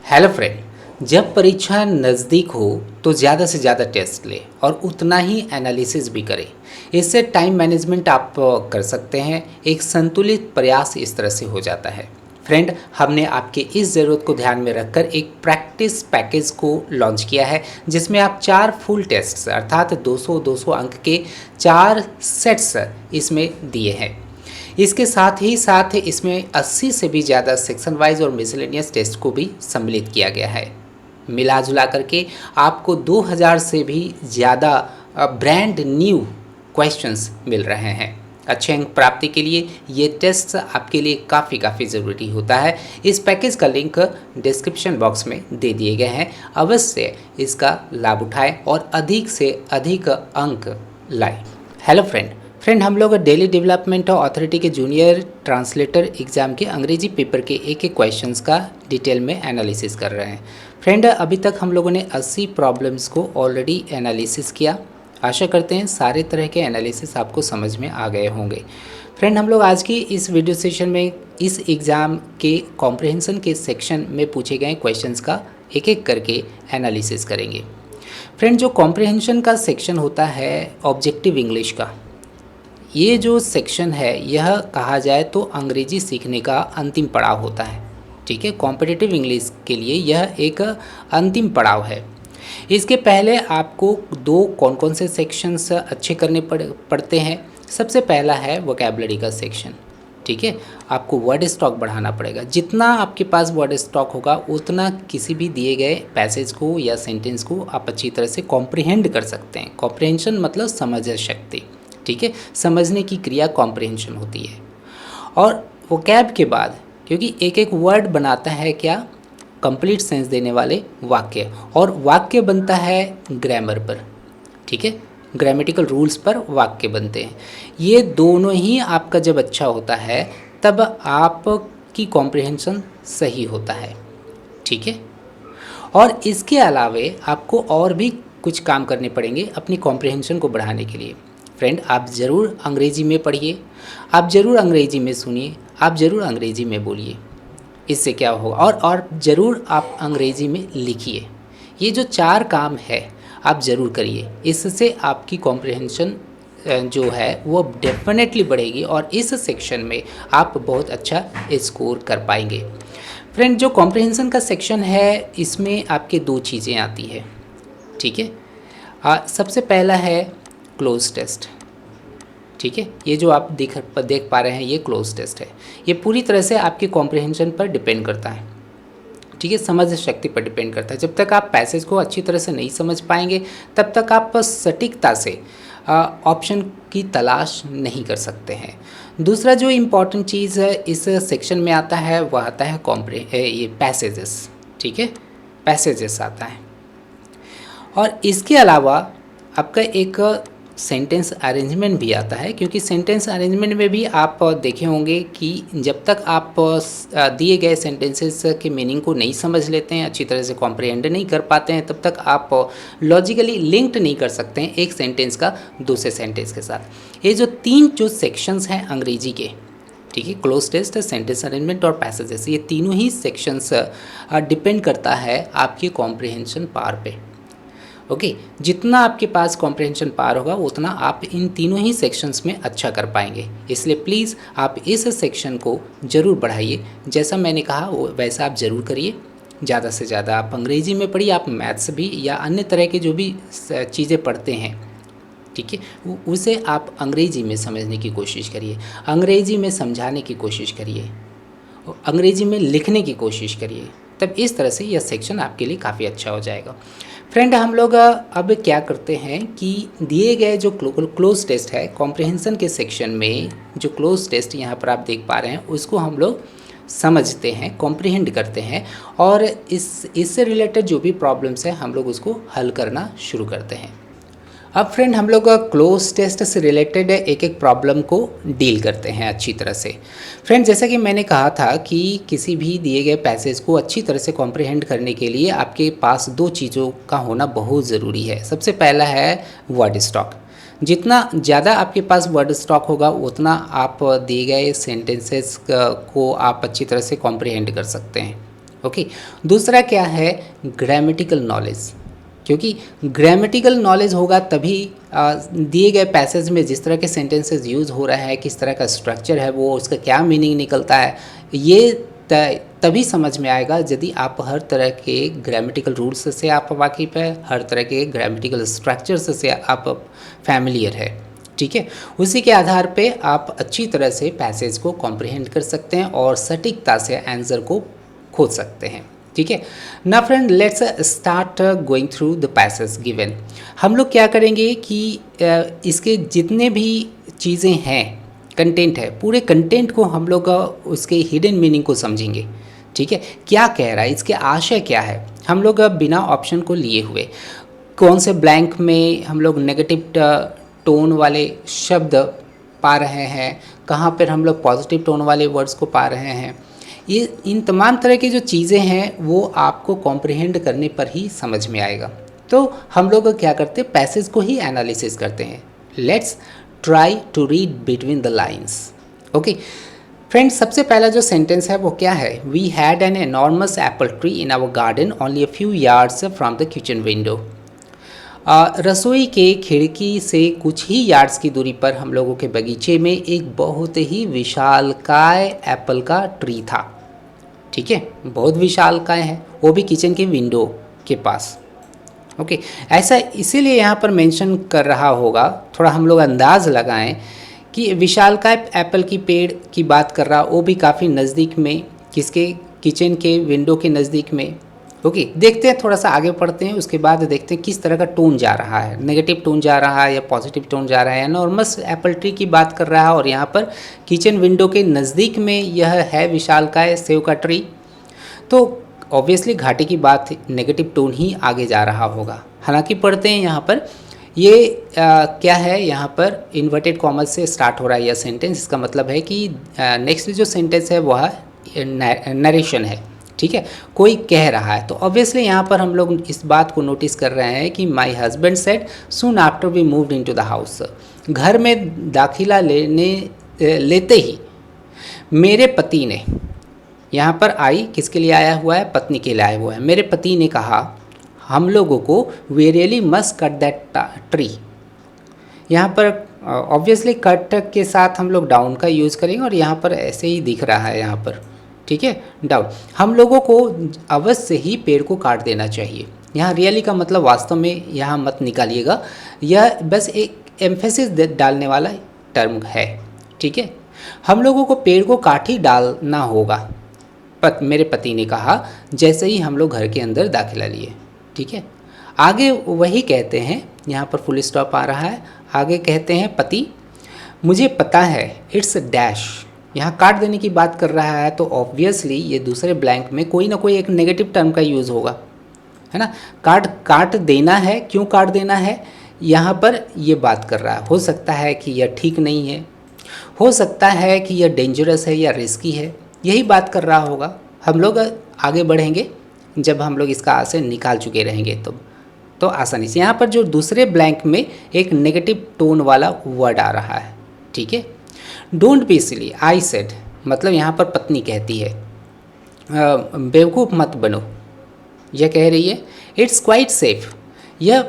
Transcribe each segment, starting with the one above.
Hello friend, जब परीक्षा नज़दीक हो तो ज़्यादा से ज़्यादा टेस्ट ले और उतना ही एनालिसिस भी करें। इससे टाइम मैनेजमेंट आप कर सकते हैं। एक संतुलित प्रयास इस तरह से हो जाता है। फ्रेंड, हमने आपके इस ज़रूरत को ध्यान में रखकर एक प्रैक्टिस पैकेज को लॉन्च किया है, जिसमें आप 4 फुल टेस्ट्स अर्थात 200-200 अंक के 4 सेट्स इसमें दिए हैं। इसके साथ ही साथ इसमें 80 से भी ज़्यादा सेक्शन वाइज और मिसलेनियस टेस्ट को भी सम्मिलित किया गया है। मिला जुला करके आपको 2000 से भी ज़्यादा ब्रांड न्यू क्वेश्चंस मिल रहे हैं। अच्छे अंक प्राप्ति के लिए ये टेस्ट आपके लिए काफ़ी ज़रूरी होता है। इस पैकेज का लिंक डिस्क्रिप्शन बॉक्स में दे दिए गए हैं। अवश्य इसका लाभ उठाएं और अधिक से अधिक अंक लाएं। हेलो फ्रेंड, हम लोग डेली डेवलपमेंट अथॉरिटी के जूनियर ट्रांसलेटर एग्ज़ाम के अंग्रेजी पेपर के एक क्वेश्चंस का डिटेल में एनालिसिस कर रहे हैं। फ्रेंड, अभी तक हम लोगों ने 80 प्रॉब्लम्स को ऑलरेडी एनालिसिस किया। आशा करते हैं सारे तरह के एनालिसिस आपको समझ में आ गए होंगे। फ्रेंड, हम लोग आज की इस वीडियो सेशन में इस एग्ज़ाम के कॉम्प्रिहेंशन के सेक्शन में पूछे गए क्वेश्चंस का एक एक करके एनालिसिस करेंगे। फ्रेंड, जो कॉम्प्रिहेंशन का सेक्शन होता है ऑब्जेक्टिव इंग्लिश का, ये जो सेक्शन है यह कहा जाए तो अंग्रेजी सीखने का अंतिम पड़ाव होता है। ठीक है, कॉम्पिटिटिव इंग्लिश के लिए यह एक अंतिम पड़ाव है। इसके पहले आपको दो कौन से सेक्शंस अच्छे करने पड़ते हैं। सबसे पहला है वोकैबुलरी का सेक्शन। ठीक है, आपको वर्ड स्टॉक बढ़ाना पड़ेगा। जितना आपके पास वर्ड स्टॉक होगा उतना किसी भी दिए गए पैसेज को या सेंटेंस को आप अच्छी तरह से कॉम्प्रिहेंड कर सकते हैं। कॉम्प्रिहेंशन मतलब समझ शक्ति। ठीक है, समझने की क्रिया कॉम्प्रिहेंशन होती है। और वोकैब के बाद, क्योंकि एक एक वर्ड बनाता है क्या, कंप्लीट सेंस देने वाले वाक्य, और वाक्य बनता है ग्रामर पर। ठीक है, ग्रामेटिकल रूल्स पर वाक्य बनते हैं। ये दोनों ही आपका जब अच्छा होता है तब आपकी कॉम्प्रिहेंशन सही होता है। ठीक है, और इसके अलावे आपको और भी कुछ काम करने पड़ेंगे अपनी कॉम्प्रिहेंशन को बढ़ाने के लिए। फ्रेंड, आप ज़रूर अंग्रेजी में पढ़िए, आप ज़रूर अंग्रेजी में सुनिए, आप ज़रूर अंग्रेजी में बोलिए। इससे क्या होगा, और ज़रूर आप अंग्रेजी में लिखिए। ये जो 4 काम है आप ज़रूर करिए। इससे आपकी कॉम्प्रिहेंशन जो है वो डेफिनेटली बढ़ेगी और इस सेक्शन में आप बहुत अच्छा स्कोर कर पाएंगे। फ्रेंड, जो कॉम्प्रिहेंशन का सेक्शन है इसमें आपके 2 चीज़ें आती है। ठीक है, सबसे पहला है क्लोज टेस्ट। ठीक है, ये जो आप देख पा रहे हैं ये क्लोज टेस्ट है। ये पूरी तरह से आपके कॉम्प्रिहेंशन पर डिपेंड करता है। ठीक है, समझ शक्ति पर डिपेंड करता है। जब तक आप पैसेज को अच्छी तरह से नहीं समझ पाएंगे तब तक आप सटीकता से ऑप्शन की तलाश नहीं कर सकते हैं। दूसरा जो इम्पॉर्टेंट चीज़ है इस सेक्शन में आता है वह आता है ये पैसेजेस। ठीक है, पैसेजेस आता है। और इसके अलावा आपका एक सेंटेंस अरेंजमेंट भी आता है, क्योंकि सेंटेंस अरेंजमेंट में भी आप देखे होंगे कि जब तक आप दिए गए सेंटेंसेस के मीनिंग को नहीं समझ लेते हैं, अच्छी तरह से कॉम्प्रिहेंड नहीं कर पाते हैं, तब तक आप लॉजिकली लिंक्ड नहीं कर सकते हैं एक सेंटेंस का दूसरे सेंटेंस के साथ। ये जो 3 जो सेक्शंस हैं अंग्रेजी के, ठीक है, क्लोज टेस्ट, सेंटेंस अरेंजमेंट और पैसेजेस, ये तीनों ही सेक्शंस डिपेंड करता है आपकी कॉम्प्रिहेंशन पावर पे। ओके, जितना आपके पास कॉम्प्रिहेंशन पावर होगा उतना आप इन तीनों ही सेक्शंस में अच्छा कर पाएंगे। इसलिए प्लीज़ आप इस सेक्शन को ज़रूर बढ़ाइए। जैसा मैंने कहा वो वैसा आप ज़रूर करिए। ज़्यादा से ज़्यादा आप अंग्रेजी में पढ़िए, आप मैथ्स भी या अन्य तरह के जो भी चीज़ें पढ़ते हैं, ठीक है, उसे आप अंग्रेजी में समझने की कोशिश करिए, अंग्रेजी में समझाने की कोशिश करिए, अंग्रेजी में लिखने की कोशिश करिए। तब इस तरह से यह सेक्शन आपके लिए काफ़ी अच्छा हो जाएगा। फ्रेंड, हम लोग अब क्या करते हैं कि दिए गए जो क्लोज टेस्ट है कॉम्प्रिहेंशन के सेक्शन में, जो क्लोज टेस्ट यहाँ पर आप देख पा रहे हैं उसको हम लोग समझते हैं, कॉम्प्रिहेंड करते हैं, और इससे रिलेटेड जो भी प्रॉब्लम्स हैं हम लोग उसको हल करना शुरू करते हैं। अब फ्रेंड, हम लोग क्लोज टेस्ट से रिलेटेड एक एक प्रॉब्लम को डील करते हैं अच्छी तरह से। फ्रेंड, जैसा कि मैंने कहा था कि किसी भी दिए गए पैसेज को अच्छी तरह से कॉम्प्रिहेंड करने के लिए आपके पास 2 चीज़ों का होना बहुत ज़रूरी है। सबसे पहला है वर्ड स्टॉक। जितना ज़्यादा आपके पास वर्ड स्टॉक होगा उतना आप दिए गए सेंटेंसेस को आप अच्छी तरह से कॉम्प्रिहेंड कर सकते हैं। ओके। दूसरा क्या है, ग्रामेटिकल नॉलेज, क्योंकि ग्रामेटिकल नॉलेज होगा तभी दिए गए पैसेज में जिस तरह के सेंटेंसेस यूज़ हो रहा है, किस तरह का स्ट्रक्चर है, वो उसका क्या मीनिंग निकलता है, ये तभी समझ में आएगा यदि आप हर तरह के ग्रामेटिकल रूल्स से आप वाकिफ़ है, हर तरह के ग्रामेटिकल स्ट्रक्चर्स से आप फैमिलियर है। ठीक है, उसी के आधार पे आप अच्छी तरह से पैसेज को कॉम्प्रिहेंड कर सकते हैं और सटीकता से आंसर को खोज सकते हैं। ठीक है ना friend, let's start going through the passage given. हम लोग क्या करेंगे कि इसके जितने भी चीज़ें हैं, कंटेंट है, पूरे कंटेंट को हम लोग उसके हिडन मीनिंग को समझेंगे। ठीक है, क्या कह रहा है, इसके आशय क्या है, हम लोग बिना ऑप्शन को लिए हुए कौन से ब्लैंक में हम लोग नेगेटिव टोन वाले शब्द पा रहे हैं, कहाँ पर हम लोग पॉजिटिव टोन वाले वर्ड्स को पा रहे हैं, ये इन तमाम तरह की जो चीज़ें हैं वो आपको कॉम्प्रिहेंड करने पर ही समझ में आएगा। तो हम लोग क्या करते हैं, पैसेज को ही एनालिसिस करते हैं। Let's try to read between the lines. Okay friends, सबसे पहला जो सेंटेंस है वो क्या है, we had an enormous apple tree in our garden only a few yards from the kitchen window. रसोई के खिड़की से कुछ ही यार्ड्स की दूरी पर हम लोगों के बगीचे में एक बहुत ही विशालकाय एप्पल का ट्री था। ठीक है, बहुत विशालकाय है, वो भी किचन के विंडो के पास। ओके, ऐसा इसीलिए यहाँ पर मेंशन कर रहा होगा, थोड़ा हम लोग अंदाज़ लगाएं कि विशालकाय एप्पल की पेड़ की बात कर रहा, वो भी काफ़ी नज़दीक में, किसके, किचन के विंडो के नज़दीक में। ओके, देखते हैं, थोड़ा सा आगे पढ़ते हैं, उसके बाद देखते हैं किस तरह का टोन जा रहा है, नेगेटिव टोन जा रहा है या पॉजिटिव टोन जा रहा है। एनॉर्मस एप्पल ट्री की बात कर रहा है और यहाँ पर किचन विंडो के नज़दीक में यह है विशालकाय सेव का ट्री, तो ऑब्वियसली घाटे की बात, नेगेटिव टोन ही आगे जा रहा होगा। हालांकि पढ़ते हैं यहाँ पर ये क्या है, यहाँ पर इन्वर्टेड कॉमर्स से स्टार्ट हो रहा है यह सेंटेंस। इसका मतलब है कि नेक्स्ट जो सेंटेंस है वह नरेशन है। ठीक है, कोई कह रहा है, तो ऑब्वियसली यहाँ पर हम लोग इस बात को नोटिस कर रहे हैं कि my husband said soon after we moved into the house. घर में दाखिला लेते ही मेरे पति ने, यहाँ पर आई किसके लिए आया हुआ है, पत्नी के लिए आया हुआ है। मेरे पति ने कहा हम लोगों को we really must cut that tree. यहाँ पर ऑब्वियसली कट के साथ हम लोग डाउन का यूज़ करेंगे और यहाँ पर ऐसे ही दिख रहा है यहाँ पर। ठीक है, डाउन, हम लोगों को अवश्य ही पेड़ को काट देना चाहिए। यहाँ रियली का मतलब वास्तव में यहाँ मत निकालिएगा, यह बस एक एम्फेसिस डालने वाला टर्म है। ठीक है, हम लोगों को पेड़ को काट ही डालना होगा, मेरे पति ने कहा जैसे ही हम लोग घर के अंदर दाखिला लिए। ठीक है, आगे वही कहते हैं, यहाँ पर फुल स्टॉप आ रहा है, आगे कहते हैं पति मुझे पता है इट्स डैश। यहाँ काट देने की बात कर रहा है तो ऑब्वियसली ये दूसरे ब्लैंक में कोई ना कोई एक नेगेटिव टर्म का यूज़ होगा, है ना। काट देना है, क्यों काट देना है, यहाँ पर ये बात कर रहा है। हो सकता है कि यह ठीक नहीं है, हो सकता है कि यह डेंजरस है या रिस्की है, यही बात कर रहा होगा। हम लोग आगे बढ़ेंगे जब हम लोग इसका आशय निकाल चुके रहेंगे तो आसानी से। यहाँ पर जो दूसरे ब्लैंक में एक नेगेटिव टोन वाला वर्ड आ रहा है। ठीक है, don't be silly I said, मतलब यहाँ पर पत्नी कहती है बेवकूफ़ मत बनो, यह कह रही है इट्स क्वाइट सेफ, यह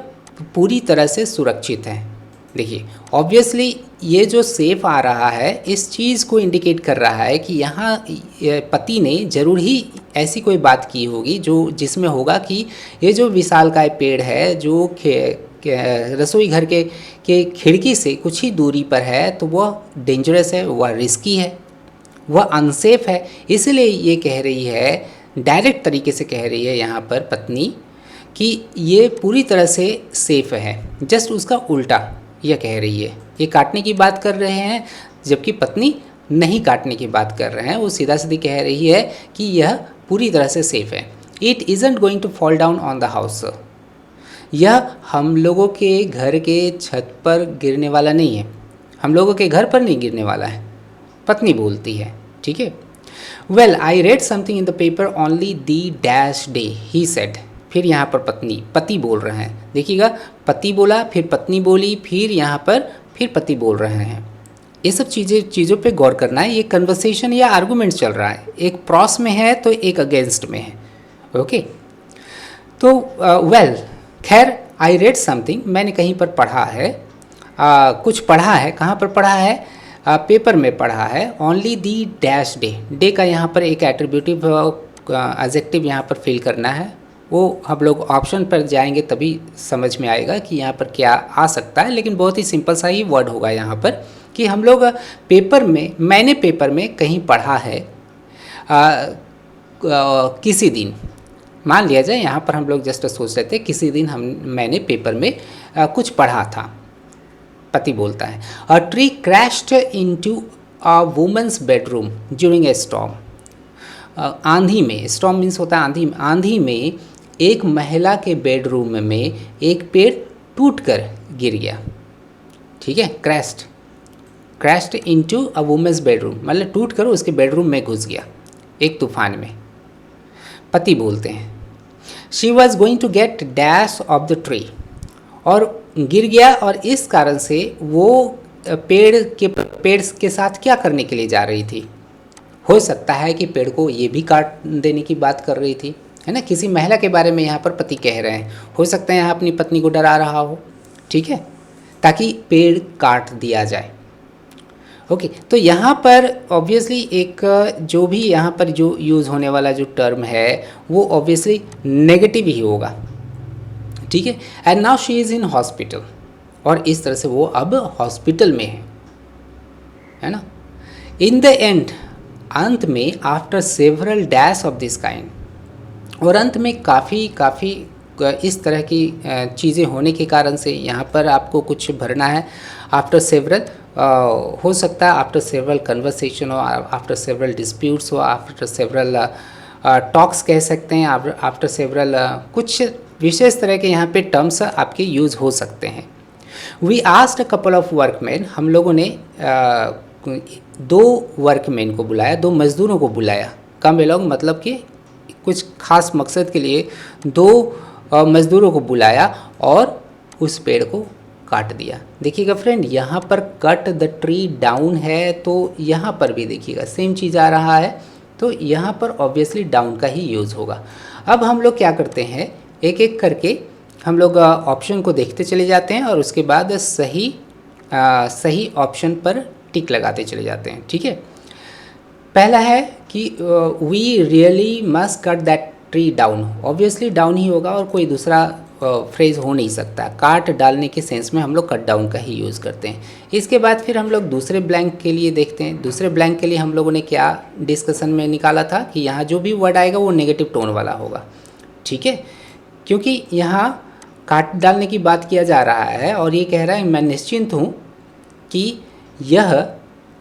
पूरी तरह से सुरक्षित है। देखिए ऑब्वियसली ये जो सेफ आ रहा है इस चीज़ को इंडिकेट कर रहा है कि यहाँ पति ने ज़रूर ही ऐसी कोई बात की होगी जिसमें होगा कि ये जो विशालकाय पेड़ है जो रसोई घर के खिड़की से कुछ ही दूरी पर है, तो वह डेंजरस है, वह रिस्की है, वह अनसेफ है। इसलिए ये कह रही है, डायरेक्ट तरीके से कह रही है यहाँ पर पत्नी कि ये पूरी तरह से सेफ़ है। जस्ट उसका उल्टा यह कह रही है, ये काटने की बात कर रहे हैं जबकि पत्नी नहीं काटने की बात कर रहे हैं। वो सीधा सीधी कह रही है कि यह पूरी तरह से सेफ़ है। It isn't going to fall down on the house, यह हम लोगों के घर के छत पर गिरने वाला नहीं है, हम लोगों के घर पर नहीं गिरने वाला है, पत्नी बोलती है। ठीक है, well I read something in the paper only the dash day he said. फिर यहाँ पर पति बोल रहे हैं, देखिएगा पति बोला, फिर पत्नी बोली, फिर यहाँ पर फिर पति बोल रहे हैं। ये सब चीज़ों पे गौर करना है। ये कन्वर्सेशन या आर्गूमेंट चल रहा है, एक प्रॉस में है तो एक अगेंस्ट में है। ओके। तो वेल, खैर, आई रेड समथिंग, मैंने कहीं पर पढ़ा है, कुछ पढ़ा है। कहाँ पर पढ़ा है? पेपर में पढ़ा है। Only the dash day, day का यहाँ पर एक एट्रीब्यूटिव एडजेक्टिव यहाँ पर फिल करना है। वो हम लोग ऑप्शन पर जाएंगे तभी समझ में आएगा कि यहाँ पर क्या आ सकता है, लेकिन बहुत ही सिंपल सा ही वर्ड होगा यहाँ पर कि हम लोग पेपर में, मैंने पेपर में कहीं पढ़ा है किसी दिन, मान लिया जाए यहाँ पर हम लोग जस्ट सोच रहे थे किसी दिन मैंने पेपर में कुछ पढ़ा था। पति बोलता है, a tree crashed into a woman's bedroom during a storm. आंधी में, स्टॉर्म मीन्स होता है आंधी, आंधी में एक महिला के बेडरूम में एक पेड़ टूटकर गिर गया। ठीक है, crashed into a woman's bedroom मतलब टूट कर उसके बेडरूम में घुस गया एक तूफान में। पति बोलते हैं, she was going to get dash off the tree, और गिर गया और इस कारण से वो पेड़ के साथ क्या करने के लिए जा रही थी? हो सकता है कि पेड़ को ये भी काट देने की बात कर रही थी, है ना। किसी महिला के बारे में यहाँ पर पति कह रहे हैं, हो सकता है यहाँ अपनी पत्नी को डरा रहा हो, ठीक है, ताकि पेड़ काट दिया जाए। ओके, तो यहाँ पर ऑब्वियसली एक जो भी यहाँ पर जो यूज़ होने वाला जो टर्म है वो ऑब्वियसली नेगेटिव ही होगा, ठीक है। And now she is in hospital, और इस तरह से वो अब हॉस्पिटल में है ना। इन द एंड, अंत में, after several dash of this kind, और अंत में काफ़ी इस तरह की चीज़ें होने के कारण से यहाँ पर आपको कुछ भरना है। आफ्टर सेवरल हो सकता है आफ्टर सेवरल कन्वर्सेशन हो, आफ्टर सेवरल डिस्प्यूट्स हो, आफ्टर सेवरल टॉक्स कह सकते हैं, आफ्टर सेवरल कुछ विशेष तरह के यहाँ पे टर्म्स आपके यूज़ हो सकते हैं। We asked a couple of workman, हम लोगों ने दो वर्कमैन को बुलाया, दो मज़दूरों को बुलाया। कम एलोंग मतलब कि कुछ खास मकसद के लिए दो मज़दूरों को बुलाया और उस पेड़ को काट दिया। देखिएगा फ्रेंड, यहाँ पर कट द ट्री डाउन है, तो यहाँ पर भी देखिएगा सेम चीज़ आ रहा है, तो यहाँ पर ऑब्वियसली डाउन का ही यूज़ होगा। अब हम लोग क्या करते हैं, एक एक करके हम लोग ऑप्शन को देखते चले जाते हैं और उसके बाद सही ऑप्शन पर टिक लगाते चले जाते हैं, ठीक है। पहला है कि we really must cut that tree down, obviously down ही होगा और कोई दूसरा फ्रेज हो नहीं सकता। काट डालने के सेंस में हम लोग कट डाउन का ही यूज़ करते हैं। इसके बाद फिर हम लोग दूसरे ब्लैंक के लिए देखते हैं। दूसरे ब्लैंक के लिए हम लोगों ने क्या डिस्कशन में निकाला था कि यहाँ जो भी वर्ड आएगा वो नेगेटिव टोन वाला होगा, ठीक है, क्योंकि यहाँ काट डालने की बात किया जा रहा है और ये कह रहा है मैं निश्चिंत हूँ कि यह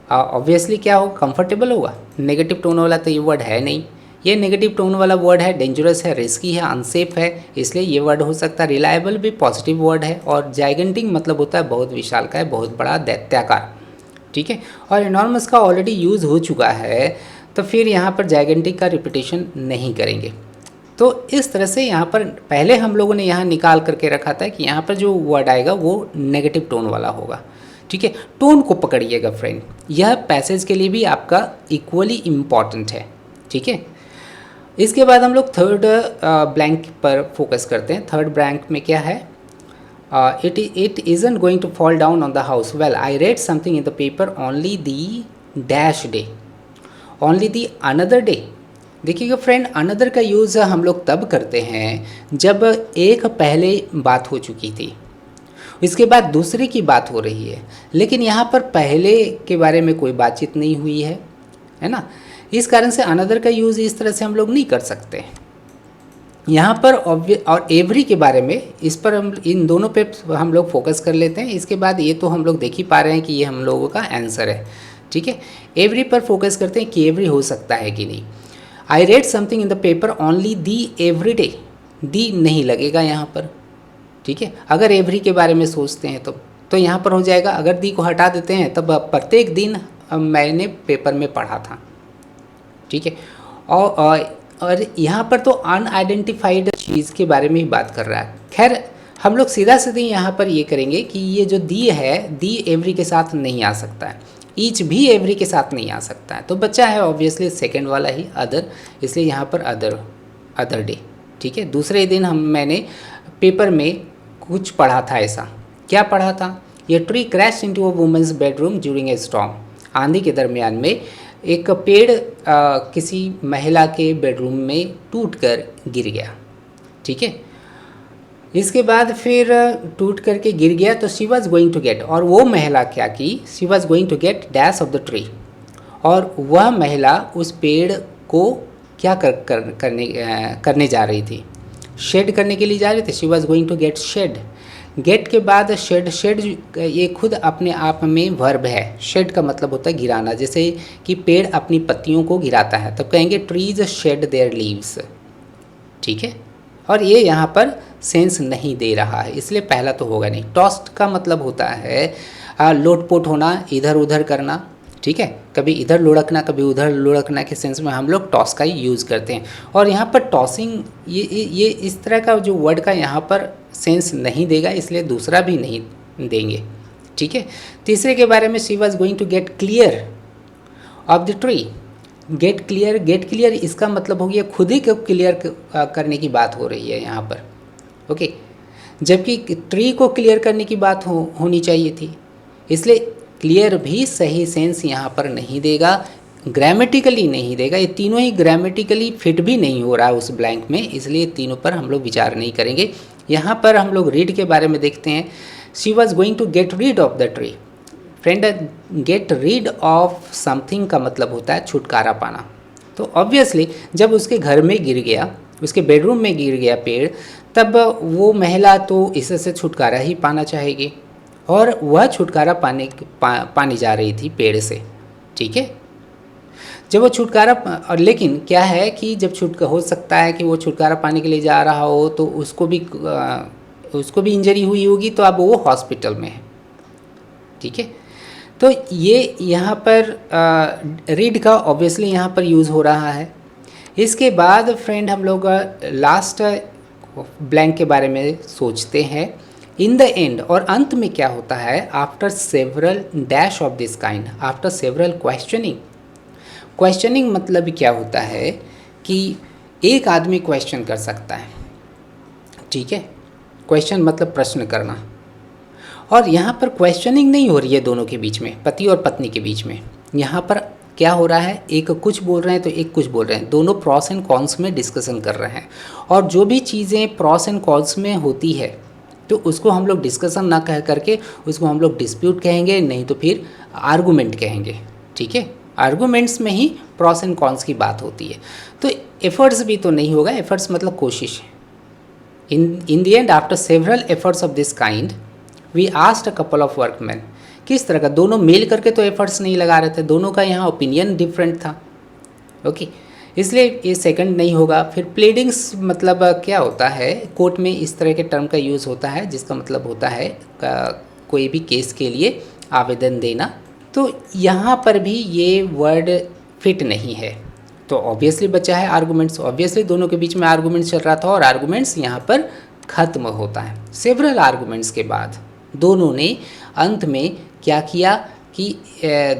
ऑब्वियसली क्या होगा, कंफर्टेबल होगा। नेगेटिव टोन वाला तो ये वर्ड है नहीं, ये नेगेटिव टोन वाला वर्ड है, डेंजरस है, रिस्की है, अनसेफ है, इसलिए ये वर्ड हो सकता है। रिलायबल भी पॉजिटिव वर्ड है, और जाइगेंटिंग मतलब होता है बहुत विशाल का है, बहुत बड़ा, दैत्याकार, ठीक है। और इनॉर्मस का ऑलरेडी यूज़ हो चुका है, तो फिर यहाँ पर जाइगेंटिंग का रिपीटेशन नहीं करेंगे। तो इस तरह से यहाँ पर पहले हम लोगों ने यहाँ निकाल करके रखा था कि यहाँ पर जो वर्ड आएगा वो नेगेटिव टोन वाला होगा, ठीक है। टोन को पकड़िएगा फ्रेंड, यह पैसेज के लिए भी आपका इक्वली इम्पॉर्टेंट है, ठीक है। इसके बाद हम लोग थर्ड ब्लैंक पर फोकस करते हैं। थर्ड ब्लैंक में क्या है, it isn't going to fall down on the house, well I read something in the paper only the dash day, only the another day. देखिएगा फ्रेंड, अनदर का use हम लोग तब करते हैं जब एक पहले बात हो चुकी थी, इसके बाद दूसरे की बात हो रही है, लेकिन यहाँ पर पहले के बारे में कोई बातचीत नहीं हुई है ना। इस कारण से अनदर का यूज़ इस तरह से हम लोग नहीं कर सकते। यहाँ पर और एवरी के बारे में, इस पर हम इन दोनों पे हम लोग फोकस कर लेते हैं। इसके बाद ये तो हम लोग देख ही पा रहे हैं कि ये हम लोगों का आंसर है, ठीक है। एवरी पर फोकस करते हैं कि एवरी हो सकता है कि नहीं। I read something in the paper only the every day, the नहीं लगेगा यहाँ पर, ठीक है। अगर एवरी के बारे में सोचते हैं तो यहाँ पर हो जाएगा। अगर दी को हटा देते हैं तब प्रत्येक दिन मैंने पेपर में पढ़ा था, ठीक है। और यहाँ पर तो अनआइडेंटिफाइड चीज़ के बारे में ही बात कर रहा है। खैर, हम लोग सीधा सीधे यहाँ पर ये करेंगे कि ये जो दी है, दी एवरी के साथ नहीं आ सकता है, ईच भी एवरी के साथ नहीं आ सकता है, तो बच्चा है ऑब्वियसली सेकंड वाला ही अदर, इसलिए यहाँ पर अदर डे, ठीक है। दूसरे दिन मैंने पेपर में कुछ पढ़ा था ऐसा। क्या पढ़ा था? ये tree crash into a woman's bedroom during a storm. आंधी के दरमियान में एक पेड़ किसी महिला के बेडरूम में टूटकर गिर गया, ठीक है। इसके बाद फिर टूट करके गिर गया तो she was going to get, और वो महिला क्या की, she was going to get dash off the tree, और वह महिला उस पेड़ को क्या करने जा रही थी, शेड करने के लिए जा रही थी। She was going to get shed. Get के बाद शेड, शेड ये खुद अपने आप में वर्ब है। शेड का मतलब होता है गिराना, जैसे कि पेड़ अपनी पत्तियों को गिराता है, तब कहेंगे ट्रीज शेड देयर लीव्स, ठीक है। और ये यहाँ पर सेंस नहीं दे रहा है, इसलिए पहला तो होगा नहीं। टॉस्ट का मतलब होता है लोटपोट होना, इधर उधर करना, ठीक है। कभी इधर लुढ़कना, कभी उधर लुढ़कना के सेंस में हम लोग टॉस का ही यूज़ करते हैं। और यहाँ पर टॉसिंग ये इस तरह का जो वर्ड का यहाँ पर सेंस नहीं देगा, इसलिए दूसरा भी नहीं देंगे, ठीक है। तीसरे के बारे में, she was going to get clear of the tree. Get clear इसका मतलब हो गया खुद ही को क्लियर करने की बात हो रही है यहाँ पर, ओके। जबकि ट्री को क्लियर करने की बात होनी चाहिए थी, इसलिए क्लियर भी सही सेंस यहाँ पर नहीं देगा, ग्रामेटिकली नहीं देगा। ये तीनों ही ग्रामेटिकली फिट भी नहीं हो रहा है उस ब्लैंक में, इसलिए तीनों पर हम लोग विचार नहीं करेंगे। यहाँ पर हम लोग रीड के बारे में देखते हैं। She was going to get rid of the tree. Friend, get rid of something का मतलब होता है छुटकारा पाना। तो ऑब्वियसली जब उसके घर में गिर गया, उसके बेडरूम में गिर गया पेड़, तब वो महिला तो इससे छुटकारा ही पाना चाहेगी, और वह छुटकारा पाने जा रही थी पेड़ से, ठीक है। जब वो छुटकारा, और लेकिन क्या है कि जब हो सकता है कि वो छुटकारा पाने के लिए जा रहा हो तो उसको भी इंजरी हुई होगी, तो अब वो हॉस्पिटल में है, ठीक है। तो ये यहाँ पर रीड का ऑब्वियसली यहाँ पर यूज़ हो रहा है। इसके बाद फ्रेंड हम लोग लास्ट ब्लैंक के बारे में सोचते हैं। इन द एंड, और अंत में क्या होता है, after several dash of this kind, after several questioning मतलब क्या होता है कि एक आदमी क्वेश्चन कर सकता है, ठीक है। क्वेश्चन मतलब प्रश्न करना, और यहाँ पर क्वेश्चनिंग नहीं हो रही है दोनों के बीच में, पति और पत्नी के बीच में। यहाँ पर क्या हो रहा है, एक कुछ बोल रहे हैं तो एक कुछ बोल रहे हैं, दोनों प्रॉस एंड कॉन्स में डिस्कशन कर रहे हैं। और जो भी चीज़ें प्रॉस एंड कॉन्स में होती है तो उसको हम लोग डिस्कशन ना कह करके उसको हम लोग डिस्प्यूट कहेंगे, नहीं तो फिर आर्गूमेंट कहेंगे, ठीक है। आर्गूमेंट्स में ही प्रॉस एंड कॉन्स की बात होती है। तो एफर्ट्स भी तो नहीं होगा, एफर्ट्स मतलब कोशिश। In the end after several efforts of this kind we asked a couple of workman. किस तरह का, दोनों मिल करके तो एफर्ट्स नहीं लगा रहे थे, दोनों का यहाँ ओपिनियन डिफरेंट था, ओके। इसलिए ये सेकंड नहीं होगा। फिर प्लीडिंग्स मतलब क्या होता है, कोर्ट में इस तरह के टर्म का यूज़ होता है जिसका मतलब होता है कोई भी केस के लिए आवेदन देना। तो यहाँ पर भी ये वर्ड फिट नहीं है, तो ऑब्वियसली बचा है आर्गूमेंट्स। ऑब्वियसली दोनों के बीच में आर्गूमेंट्स चल रहा था और आर्गूमेंट्स यहाँ पर ख़त्म होता है। सेवरल आर्गूमेंट्स के बाद दोनों ने अंत में क्या किया कि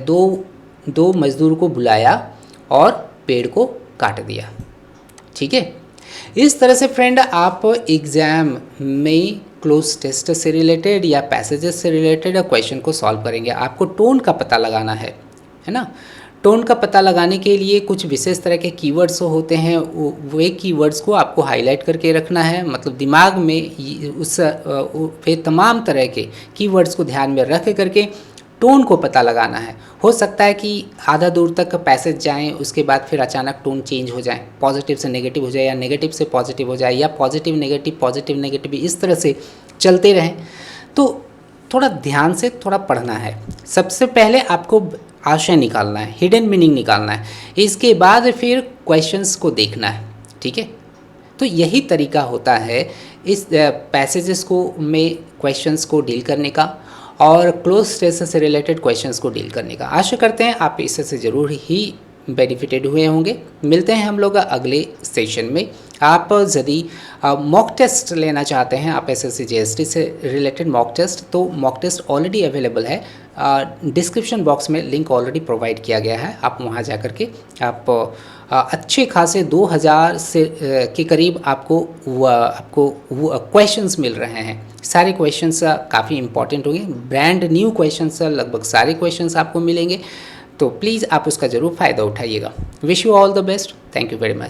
दो मजदूर को बुलाया और पेड़ को काट दिया, ठीक है। इस तरह से फ्रेंड आप एग्ज़ाम में क्लोज टेस्ट से रिलेटेड या पैसेजेस से रिलेटेड क्वेश्चन को सॉल्व करेंगे। आपको टोन का पता लगाना है ना। टोन का पता लगाने के लिए कुछ विशेष तरह के कीवर्ड्स होते हैं, वे कीवर्ड्स को आपको हाईलाइट करके रखना है, मतलब दिमाग में उस तमाम तरह के कीवर्ड्स को ध्यान में रख करके टोन को पता लगाना है। हो सकता है कि आधा दूर तक पैसेज जाएं, उसके बाद फिर अचानक टोन चेंज हो जाए, पॉजिटिव से नेगेटिव हो जाए या नेगेटिव से पॉजिटिव हो जाए या पॉजिटिव नेगेटिव इस तरह से चलते रहें। तो थोड़ा ध्यान से थोड़ा पढ़ना है। सबसे पहले आपको आशय निकालना है, हिडन मीनिंग निकालना है, इसके बाद फिर क्वेश्चंस को देखना है, ठीक है। तो यही तरीका होता है इस पैसेजेस को में क्वेश्चंस को डील करने का और क्लोज टेस्ट से रिलेटेड क्वेश्चंस को डील करने का। आशा करते हैं आप इससे ज़रूर ही बेनिफिटेड हुए होंगे। मिलते हैं हम लोग अगले सेशन में। आप यदि मॉक टेस्ट लेना चाहते हैं, आप एसएससी जीएसटी से रिलेटेड मॉक टेस्ट, तो मॉक टेस्ट ऑलरेडी अवेलेबल है, डिस्क्रिप्शन बॉक्स में लिंक ऑलरेडी प्रोवाइड किया गया है, आप वहां जा कर के आप अच्छे खासे 2000 से के करीब आपको क्वेश्चंस मिल रहे हैं। सारे क्वेश्चंस काफ़ी इंपॉर्टेंट होंगे, ब्रांड न्यू क्वेश्चंस लगभग सारे क्वेश्चंस आपको मिलेंगे, तो प्लीज़ आप उसका ज़रूर फ़ायदा उठाइएगा। Wish you all the best, thank you very much.